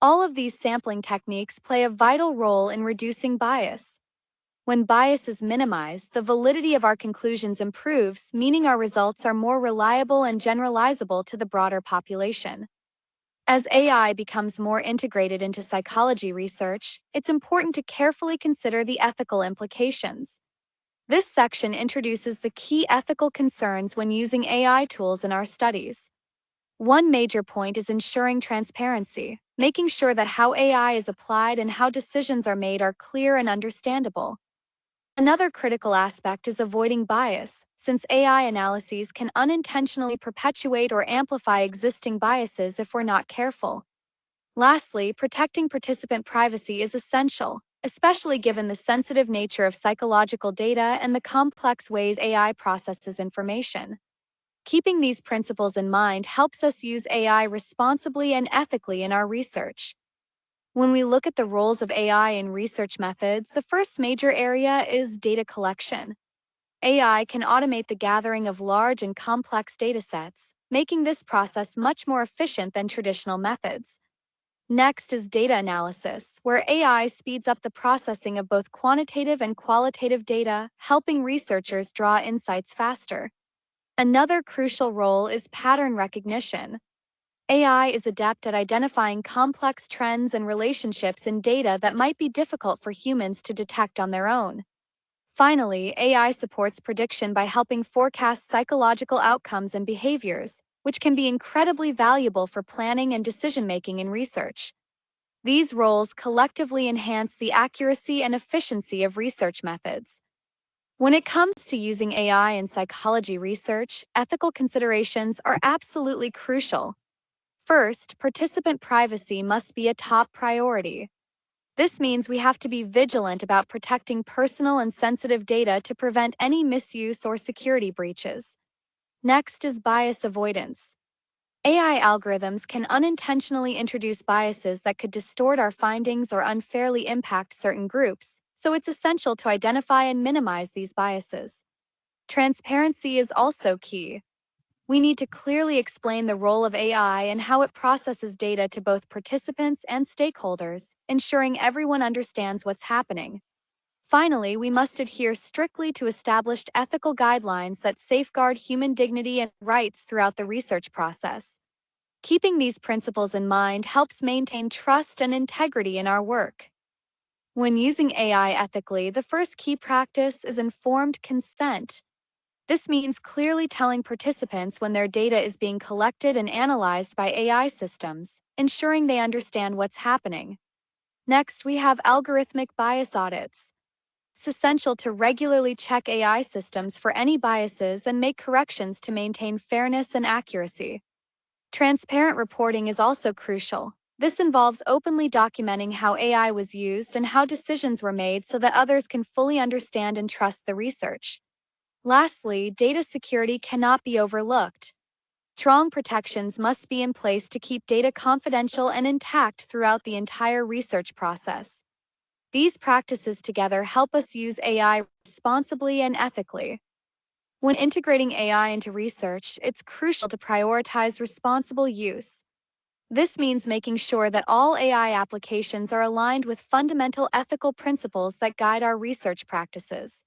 Speaker 2: All of these sampling techniques play a vital role in reducing bias. When bias is minimized, the validity of our conclusions improves, meaning our results are more reliable and generalizable to the broader population. As AI becomes more integrated into psychology research, it's important to carefully consider the ethical implications. This section introduces the key ethical concerns when using AI tools in our studies. One major point is ensuring transparency, making sure that how AI is applied and how decisions are made are clear and understandable. Another critical aspect is avoiding bias, since AI analyses can unintentionally perpetuate or amplify existing biases if we're not careful. Lastly, protecting participant privacy is essential, especially given the sensitive nature of psychological data and the complex ways AI processes information. Keeping these principles in mind helps us use AI responsibly and ethically in our research. When we look at the roles of AI in research methods, the first major area is data collection. AI can automate the gathering of large and complex datasets, making this process much more efficient than traditional methods. Next is data analysis, where AI speeds up the processing of both quantitative and qualitative data, helping researchers draw insights faster. Another crucial role is pattern recognition. AI is adept at identifying complex trends and relationships in data that might be difficult for humans to detect on their own. Finally, AI supports prediction by helping forecast psychological outcomes and behaviors, which can be incredibly valuable for planning and decision-making in research. These roles collectively enhance the accuracy and efficiency of research methods. When it comes to using AI in psychology research, ethical considerations are absolutely crucial. First, participant privacy must be a top priority. This means we have to be vigilant about protecting personal and sensitive data to prevent any misuse or security breaches. Next is bias avoidance. AI algorithms can unintentionally introduce biases that could distort our findings or unfairly impact certain groups, so it's essential to identify and minimize these biases. Transparency is also key. We need to clearly explain the role of AI and how it processes data to both participants and stakeholders, ensuring everyone understands what's happening. Finally, we must adhere strictly to established ethical guidelines that safeguard human dignity and rights throughout the research process. Keeping these principles in mind helps maintain trust and integrity in our work. When using AI ethically, the first key practice is informed consent. This means clearly telling participants when their data is being collected and analyzed by AI systems, ensuring they understand what's happening. Next, we have algorithmic bias audits. It's essential to regularly check AI systems for any biases and make corrections to maintain fairness and accuracy. Transparent reporting is also crucial. This involves openly documenting how AI was used and how decisions were made so that others can fully understand and trust the research. Lastly, data security cannot be overlooked. Strong protections must be in place to keep data confidential and intact throughout the entire research process. These practices together help us use AI responsibly and ethically. When integrating AI into research, it's crucial to prioritize responsible use. This means making sure that all AI applications are aligned with fundamental ethical principles that guide our research practices.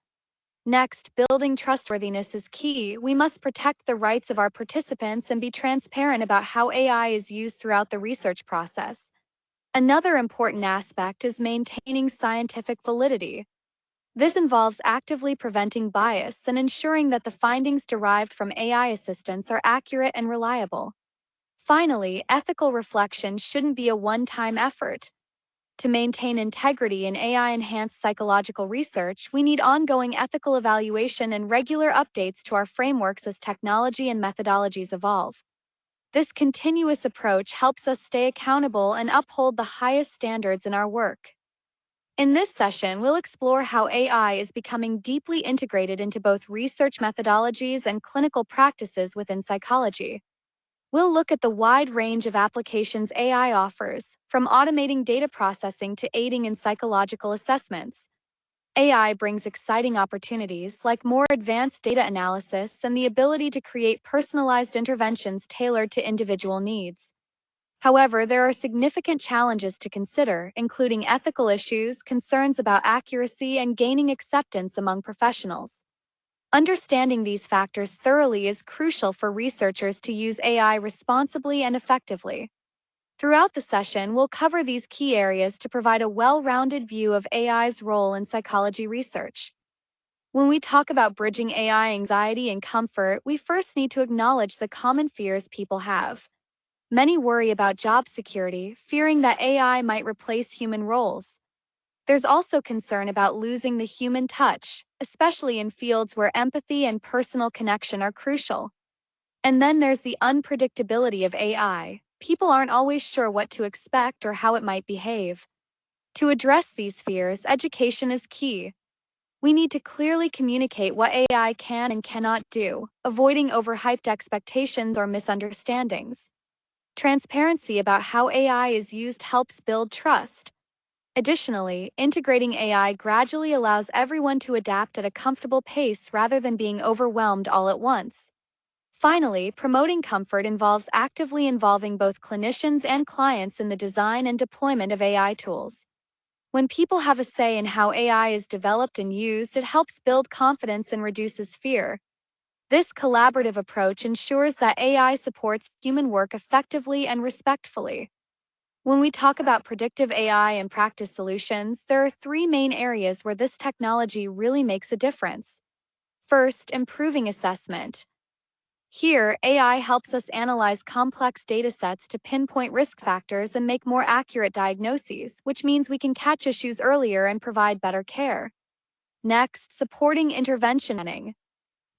Speaker 2: Next, building trustworthiness is key. We must protect the rights of our participants and be transparent about how AI is used throughout the research process. Another important aspect is maintaining scientific validity. This involves actively preventing bias and ensuring that the findings derived from AI assistance are accurate and reliable. Finally, ethical reflection shouldn't be a one-time effort. To maintain integrity in AI-enhanced psychological research, we need ongoing ethical evaluation and regular updates to our frameworks as technology and methodologies evolve. This continuous approach helps us stay accountable and uphold the highest standards in our work. In this session, we'll explore how AI is becoming deeply integrated into both research methodologies and clinical practices within psychology. We'll look at the wide range of applications AI offers, from automating data processing to aiding in psychological assessments. AI brings exciting opportunities like more advanced data analysis and the ability to create personalized interventions tailored to individual needs. However, there are significant challenges to consider, including ethical issues, concerns about accuracy, and gaining acceptance among professionals. Understanding these factors thoroughly is crucial for researchers to use AI responsibly and effectively. Throughout the session, we'll cover these key areas to provide a well-rounded view of AI's role in psychology research. When we talk about bridging AI anxiety and comfort, we first need to acknowledge the common fears people have. Many worry about job security, fearing that AI might replace human roles. There's also concern about losing the human touch, especially in fields where empathy and personal connection are crucial. And then there's the unpredictability of AI. People aren't always sure what to expect or how it might behave. To address these fears, education is key. We need to clearly communicate what AI can and cannot do, avoiding overhyped expectations or misunderstandings. Transparency about how AI is used helps build trust. Additionally, integrating AI gradually allows everyone to adapt at a comfortable pace rather than being overwhelmed all at once. Finally, promoting comfort involves actively involving both clinicians and clients in the design and deployment of AI tools. When people have a say in how AI is developed and used, it helps build confidence and reduces fear. This collaborative approach ensures that AI supports human work effectively and respectfully. When we talk about predictive AI and practice solutions, there are three main areas where this technology really makes a difference. First, improving assessment. Here, AI helps us analyze complex data sets to pinpoint risk factors and make more accurate diagnoses, which means we can catch issues earlier and provide better care. Next, supporting intervention planning.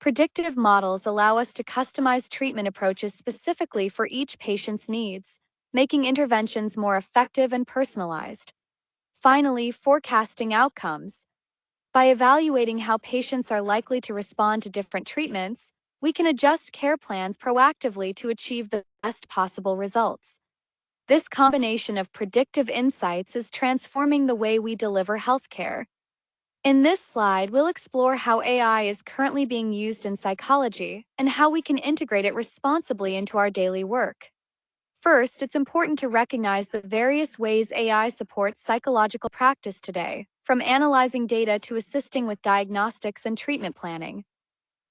Speaker 2: Predictive models allow us to customize treatment approaches specifically for each patient's needs, making interventions more effective and personalized. Finally, forecasting outcomes. By evaluating how patients are likely to respond to different treatments, we can adjust care plans proactively to achieve the best possible results. This combination of predictive insights is transforming the way we deliver healthcare. In this slide, we'll explore how AI is currently being used in psychology and how we can integrate it responsibly into our daily work. First, it's important to recognize the various ways AI supports psychological practice today, from analyzing data to assisting with diagnostics and treatment planning.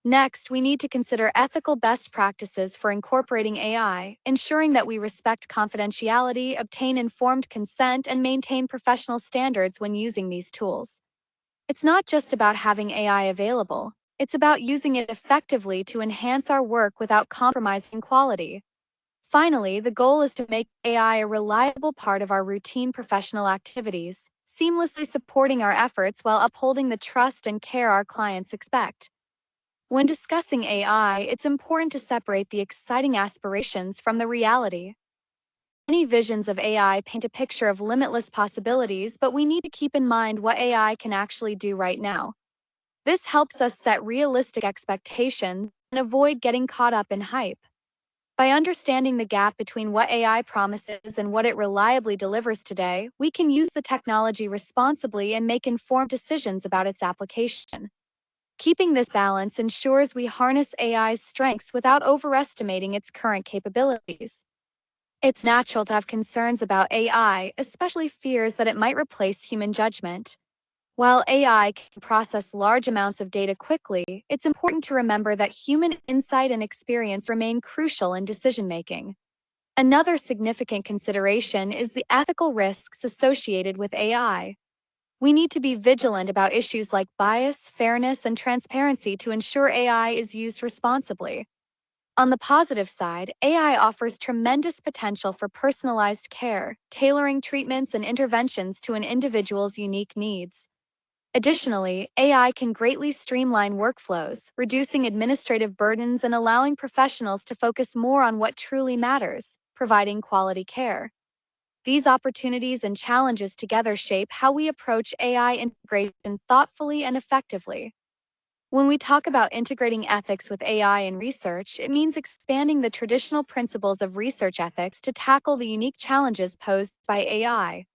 Speaker 2: Next, we need to consider ethical best practices for incorporating AI, ensuring that we respect confidentiality, obtain informed consent, and maintain professional standards when using these tools. It's not just about having AI available, it's about using it effectively to enhance our work without compromising quality. Finally, the goal is to make AI a reliable part of our routine professional activities, seamlessly supporting our efforts while upholding the trust and care our clients expect. When discussing AI, it's important to separate the exciting aspirations from the reality. Many visions of AI paint a picture of limitless possibilities, but we need to keep in mind what AI can actually do right now. This helps us set realistic expectations and avoid getting caught up in hype. By understanding the gap between what AI promises and what it reliably delivers today, we can use the technology responsibly and make informed decisions about its application. Keeping this balance ensures we harness AI's strengths without overestimating its current capabilities. It's natural to have concerns about AI, especially fears that it might replace human judgment. While AI can process large amounts of data quickly, it's important to remember that human insight and experience remain crucial in decision-making. Another significant consideration is the ethical risks associated with AI. We need to be vigilant about issues like bias, fairness, and transparency to ensure AI is used responsibly. On the positive side, AI offers tremendous potential for personalized care, tailoring treatments and interventions to an individual's unique needs. Additionally, AI can greatly streamline workflows, reducing administrative burdens and allowing professionals to focus more on what truly matters, providing quality care. These opportunities and challenges together shape how we approach AI integration thoughtfully and effectively. When we talk about integrating ethics with AI in research, it means expanding the traditional principles of research ethics to tackle the unique challenges posed by AI.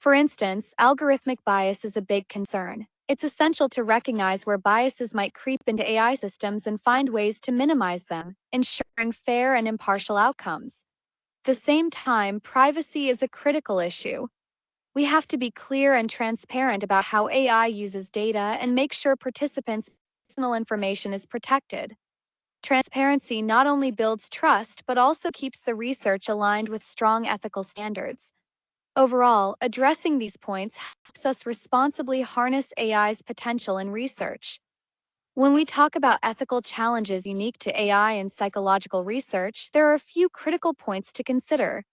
Speaker 2: For instance, algorithmic bias is a big concern. It's essential to recognize where biases might creep into AI systems and find ways to minimize them, ensuring fair and impartial outcomes. At the same time, privacy is a critical issue. We have to be clear and transparent about how AI uses data and make sure participants' personal information is protected. Transparency not only builds trust, but also keeps the research aligned with strong ethical standards. Overall, addressing these points helps us responsibly harness AI's potential in research. When we talk about ethical challenges unique to AI in psychological research, there are a few critical points to consider.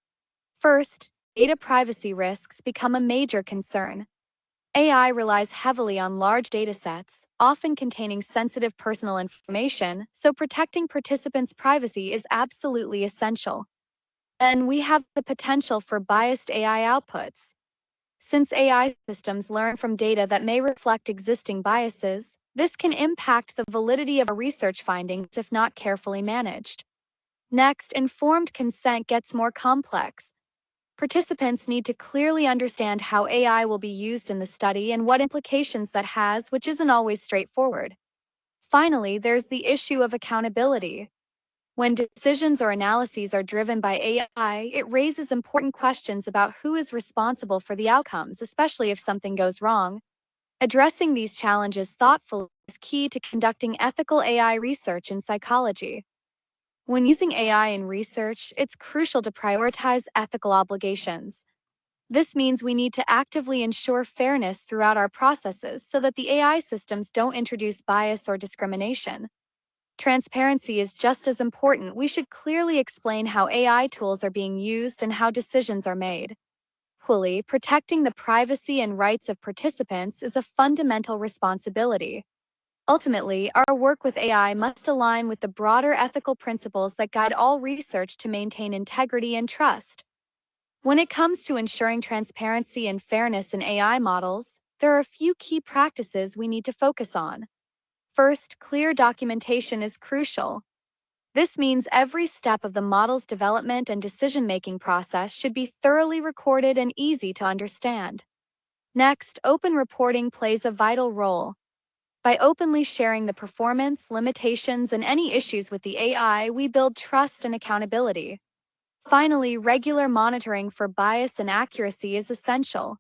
Speaker 2: First, data privacy risks become a major concern. AI relies heavily on large datasets, often containing sensitive personal information, so protecting participants' privacy is absolutely essential. Then we have the potential for biased AI outputs. Since AI systems learn from data that may reflect existing biases, this can impact the validity of our research findings if not carefully managed. Next, informed consent gets more complex. Participants need to clearly understand how AI will be used in the study and what implications that has, which isn't always straightforward. Finally, there's the issue of accountability. When decisions or analyses are driven by AI, it raises important questions about who is responsible for the outcomes, especially if something goes wrong. Addressing these challenges thoughtfully is key to conducting ethical AI research in psychology. When using AI in research, it's crucial to prioritize ethical obligations. This means we need to actively ensure fairness throughout our processes so that the AI systems don't introduce bias or discrimination. Transparency is just as important. We should clearly explain how AI tools are being used and how decisions are made. Equally, protecting the privacy and rights of participants is a fundamental responsibility. Ultimately, our work with AI must align with the broader ethical principles that guide all research to maintain integrity and trust. When it comes to ensuring transparency and fairness in AI models, there are a few key practices we need to focus on. First, clear documentation is crucial. This means every step of the model's development and decision-making process should be thoroughly recorded and easy to understand. Next, open reporting plays a vital role. By openly sharing the performance, limitations, and any issues with the AI, we build trust and accountability. Finally, regular monitoring for bias and accuracy is essential.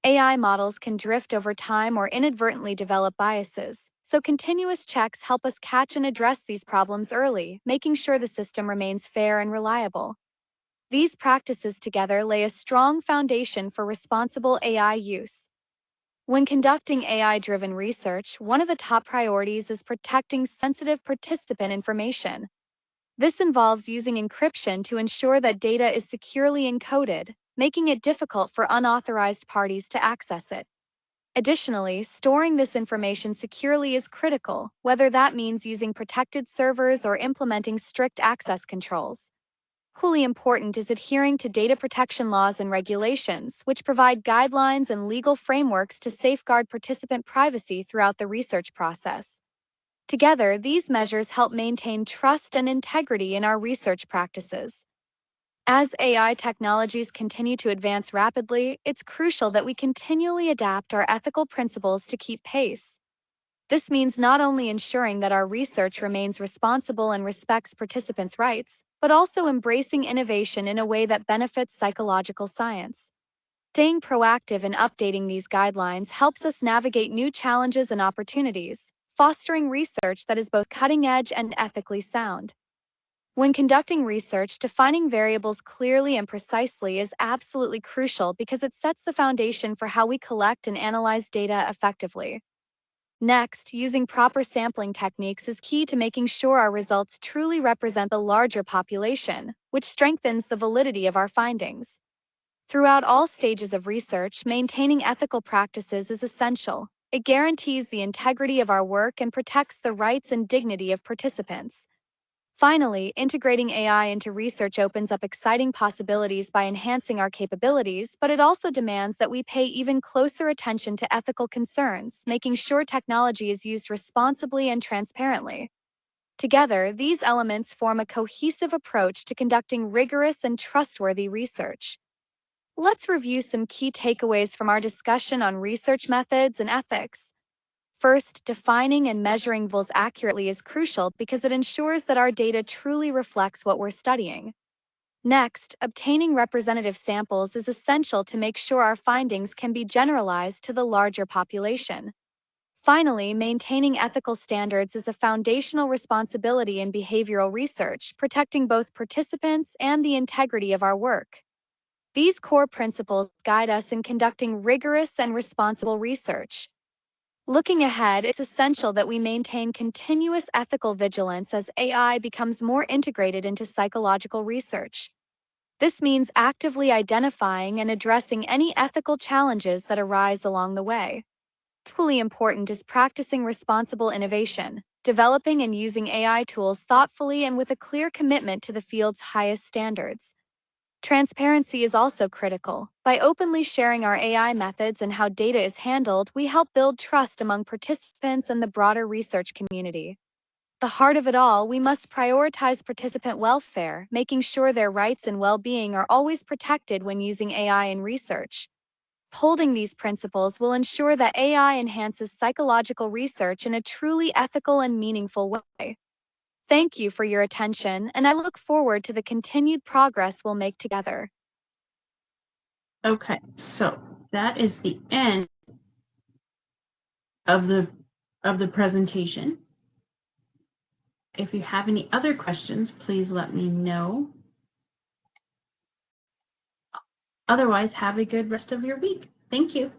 Speaker 2: AI models can drift over time or inadvertently develop biases, so continuous checks help us catch and address these problems early, making sure the system remains fair and reliable. These practices together lay a strong foundation for responsible AI use. When conducting AI-driven research, one of the top priorities is protecting sensitive participant information. This involves using encryption to ensure that data is securely encoded, making it difficult for unauthorized parties to access it. Additionally, storing this information securely is critical, whether that means using protected servers or implementing strict access controls. Equally important is adhering to data protection laws and regulations, which provide guidelines and legal frameworks to safeguard participant privacy throughout the research process. Together, these measures help maintain trust and integrity in our research practices. As AI technologies continue to advance rapidly, it's crucial that we continually adapt our ethical principles to keep pace. This means not only ensuring that our research remains responsible and respects participants' rights, but also embracing innovation in a way that benefits psychological science. Staying proactive and updating these guidelines helps us navigate new challenges and opportunities, fostering research that is both cutting-edge and ethically sound. When conducting research, defining variables clearly and precisely is absolutely crucial because it sets the foundation for how we collect and analyze data effectively. Next, using proper sampling techniques is key to making sure our results truly represent the larger population, which strengthens the validity of our findings. Throughout all stages of research, maintaining ethical practices is essential. It guarantees the integrity of our work and protects the rights and dignity of participants. Finally, integrating AI into research opens up exciting possibilities by enhancing our capabilities, but it also demands that we pay even closer attention to ethical concerns, making sure technology is used responsibly and transparently. Together, these elements form a cohesive approach to conducting rigorous and trustworthy research. Let's review some key takeaways from our discussion on research methods and ethics. First, defining and measuring variables accurately is crucial because it ensures that our data truly reflects what we're studying. Next, obtaining representative samples is essential to make sure our findings can be generalized to the larger population. Finally, maintaining ethical standards is a foundational responsibility in behavioral research, protecting both participants and the integrity of our work. These core principles guide us in conducting rigorous and responsible research. Looking ahead, it's essential that we maintain continuous ethical vigilance as AI becomes more integrated into psychological research. This means actively identifying and addressing any ethical challenges that arise along the way. Equally important is practicing responsible innovation, developing and using AI tools thoughtfully and with a clear commitment to the field's highest standards. Transparency is also critical. By openly sharing our AI methods and how data is handled, we help build trust among participants and the broader research community. At the heart of it all, we must prioritize participant welfare, making sure their rights and well-being are always protected when using AI in research. Upholding these principles will ensure that AI enhances psychological research in a truly ethical and meaningful way. Thank you for your attention, and I look forward to the continued progress we'll make together.
Speaker 1: Okay, so that is the end of the presentation. If you have any other questions, please let me know. Otherwise, have a good rest of your week. Thank you.